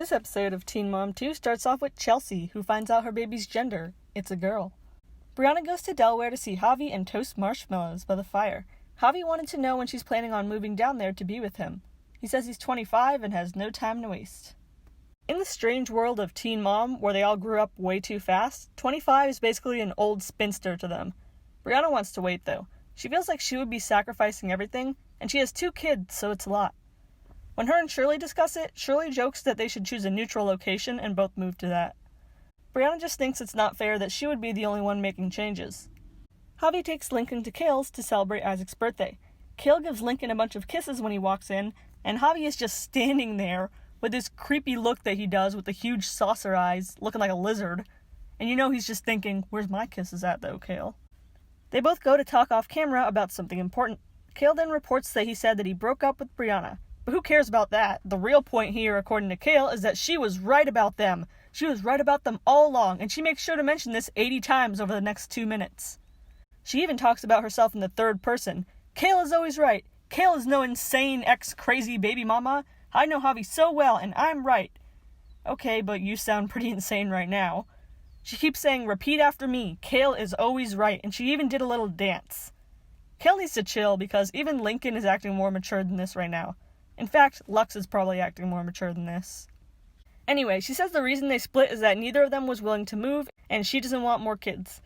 This episode of Teen Mom 2 starts off with Chelsea, who finds out her baby's gender. It's a girl. Brianna goes to Delaware to see Javi and toast marshmallows by the fire. Javi wanted to know when she's planning on moving down there to be with him. He says he's 25 and has no time to waste. In the strange world of Teen Mom, where they all grew up way too fast, 25 is basically an old spinster to them. Brianna wants to wait, though. She feels like she would be sacrificing everything, and she has 2 kids, so it's a lot. When her and Shirley discuss it, Shirley jokes that they should choose a neutral location and both move to that. Brianna just thinks it's not fair that she would be the only one making changes. Javi takes Lincoln to Kale's to celebrate Isaac's birthday. Kale gives Lincoln a bunch of kisses when he walks in, and Javi is just standing there with this creepy look that he does with the huge saucer eyes, looking like a lizard. And you know he's just thinking, where's my kisses at though, Kale? They both go to talk off camera about something important. Kale then reports that he said that he broke up with Brianna. But who cares about that? The real point here, according to Kale, is that she was right about them. She was right about them all along, and she makes sure to mention this 80 times over the next 2 minutes. She even talks about herself in the third person. Kale is always right. Kale is no insane ex-crazy baby mama. I know Javi so well, and I'm right. Okay, but you sound pretty insane right now. She keeps saying, repeat after me, Kale is always right, and she even did a little dance. Kale needs to chill, because even Lincoln is acting more mature than this right now. In fact, Lux is probably acting more mature than this. Anyway, she says the reason they split is that neither of them was willing to move, and she doesn't want more kids.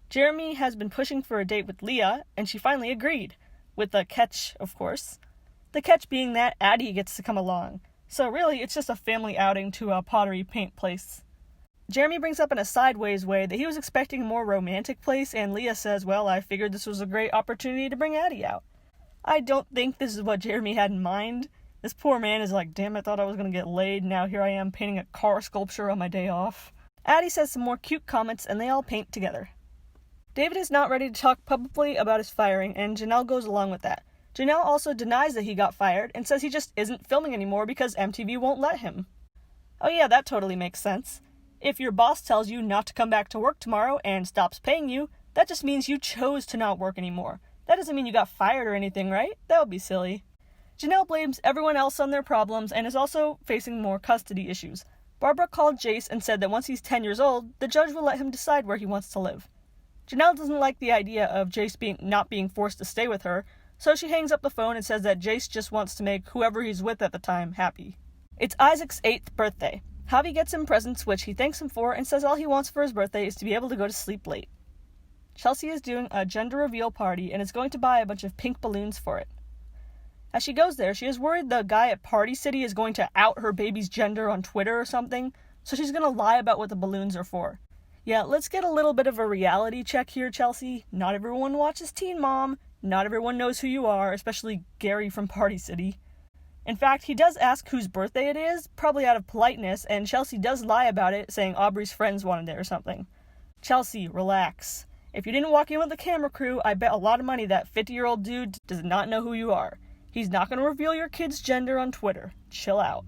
Jeremy has been pushing for a date with Leah, and she finally agreed. With a catch, of course. The catch being that Addie gets to come along. So really, it's just a family outing to a Pottery paint place. Jeremy brings up in a sideways way that he was expecting a more romantic place, and Leah says, well, I figured this was a great opportunity to bring Addie out. I don't think this is what Jeremy had in mind. This poor man is like, damn, I thought I was going to get laid, now here I am painting a car sculpture on my day off. Addie says some more cute comments, and they all paint together. David is not ready to talk publicly about his firing, and Jenelle goes along with that. Jenelle also denies that he got fired, and says he just isn't filming anymore because MTV won't let him. Oh yeah, that totally makes sense. If your boss tells you not to come back to work tomorrow and stops paying you, that just means you chose to not work anymore. That doesn't mean you got fired or anything, right? That would be silly. Jenelle blames everyone else on their problems and is also facing more custody issues. Barbara called Jace and said that once he's 10 years old, the judge will let him decide where he wants to live. Janelle doesn't like the idea of Jace not being forced to stay with her, so she hangs up the phone and says that Jace just wants to make whoever he's with at the time happy. It's Isaac's 8th birthday. Javi gets him presents, which he thanks him for, and says all he wants for his birthday is to be able to go to sleep late. Chelsea is doing a gender reveal party and is going to buy a bunch of pink balloons for it. As she goes there, she is worried the guy at Party City is going to out her baby's gender on Twitter or something, so she's going to lie about what the balloons are for. Yeah, let's get a little bit of a reality check here, Chelsea. Not everyone watches Teen Mom. Not everyone knows who you are, especially Gary from Party City. In fact, he does ask whose birthday it is, probably out of politeness, and Chelsea does lie about it, saying Aubrey's friends wanted it or something. Chelsea, relax. If you didn't walk in with the camera crew, I bet a lot of money that 50-year-old dude does not know who you are. He's not going to reveal your kid's gender on Twitter. Chill out.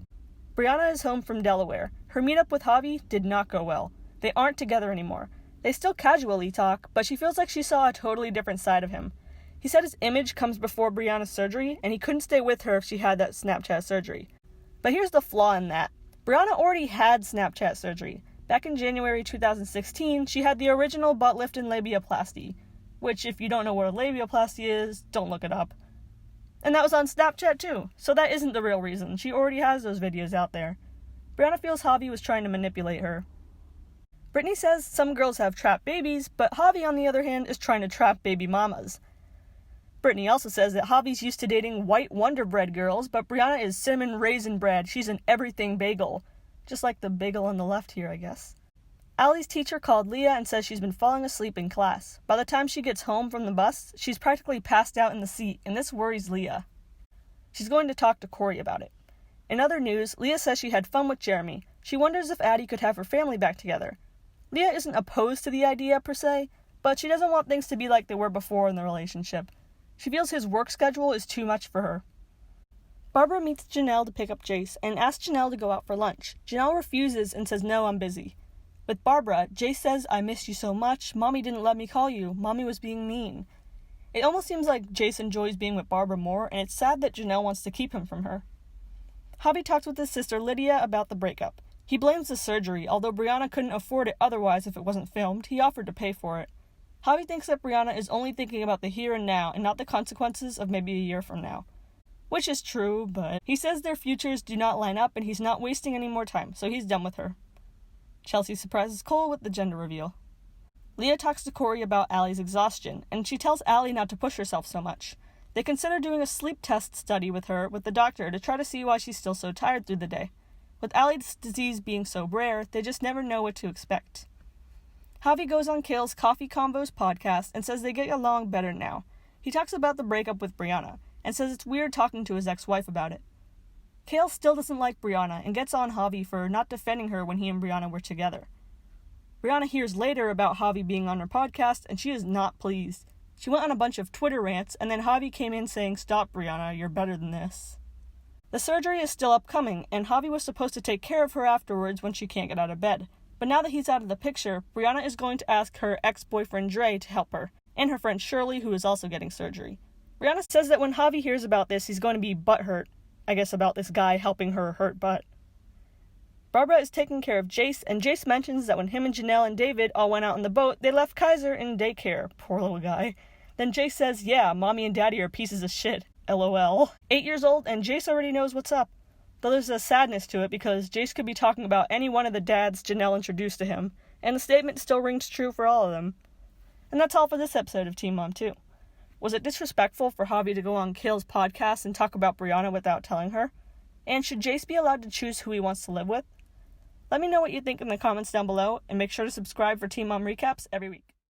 Brianna is home from Delaware. Her meetup with Javi did not go well. They aren't together anymore. They still casually talk, but she feels like she saw a totally different side of him. He said his image comes before Brianna's surgery, and he couldn't stay with her if she had that Snapchat surgery. But here's the flaw in that. Brianna already had Snapchat surgery. Back in January 2016, she had the original butt lift and labiaplasty, which if you don't know what a labiaplasty is, don't look it up. And that was on Snapchat too, so that isn't the real reason. She already has those videos out there. Brianna feels Javi was trying to manipulate her. Brittany says some girls have trapped babies, but Javi, on the other hand, is trying to trap baby mamas. Brittany also says that Javi's used to dating white Wonder Bread girls, but Brianna is cinnamon raisin bread. She's an everything bagel. Just like the bagel on the left here, I guess. Allie's teacher called Leah and says she's been falling asleep in class. By the time she gets home from the bus, she's practically passed out in the seat, and this worries Leah. She's going to talk to Corey about it. In other news, Leah says she had fun with Jeremy. She wonders if Addie could have her family back together. Leah isn't opposed to the idea per se, but she doesn't want things to be like they were before in the relationship. She feels his work schedule is too much for her. Barbara meets Jenelle to pick up Jace and asks Jenelle to go out for lunch. Jenelle refuses and says, no, I'm busy. With Barbara, Jace says, I missed you so much. Mommy didn't let me call you. Mommy was being mean. It almost seems like Jace enjoys being with Barbara more, and it's sad that Jenelle wants to keep him from her. Javi talks with his sister Lydia about the breakup. He blames the surgery, although Brianna couldn't afford it otherwise if it wasn't filmed. He offered to pay for it. Javi thinks that Brianna is only thinking about the here and now and not the consequences of maybe a year from now. Which is true, but he says their futures do not line up and he's not wasting any more time, so he's done with her. Chelsea surprises Cole with the gender reveal. Leah talks to Corey about Allie's exhaustion, and she tells Allie not to push herself so much. They consider doing a sleep test study with her with the doctor to try to see why she's still so tired through the day. With Allie's disease being so rare, they just never know what to expect. Javi goes on Kale's Coffee Combos podcast and says they get along better now. He talks about the breakup with Brianna, and says it's weird talking to his ex-wife about it. Kale still doesn't like Brianna and gets on Javi for not defending her when he and Brianna were together. Brianna hears later about Javi being on her podcast, and she is not pleased. She went on a bunch of Twitter rants, and then Javi came in saying, "Stop, Brianna, you're better than this." The surgery is still upcoming, and Javi was supposed to take care of her afterwards when she can't get out of bed. But now that he's out of the picture, Brianna is going to ask her ex-boyfriend Dre to help her, and her friend Shirley, who is also getting surgery. Brianna says that when Javi hears about this, he's going to be butthurt, I guess about this guy helping her hurt butt. Barbara is taking care of Jace, and Jace mentions that when him and Jenelle and David all went out on the boat, they left Kaiser in daycare. Poor little guy. Then Jace says, "Yeah, mommy and daddy are pieces of shit. LOL. 8 years old, and Jace already knows what's up. Though there's a sadness to it because Jace could be talking about any one of the dads Jenelle introduced to him, and the statement still rings true for all of them. And that's all for this episode of Teen Mom 2. Was it disrespectful for Javi to go on Kale's podcast and talk about Brianna without telling her? And should Jace be allowed to choose who he wants to live with? Let me know what you think in the comments down below, and make sure to subscribe for Teen Mom recaps every week.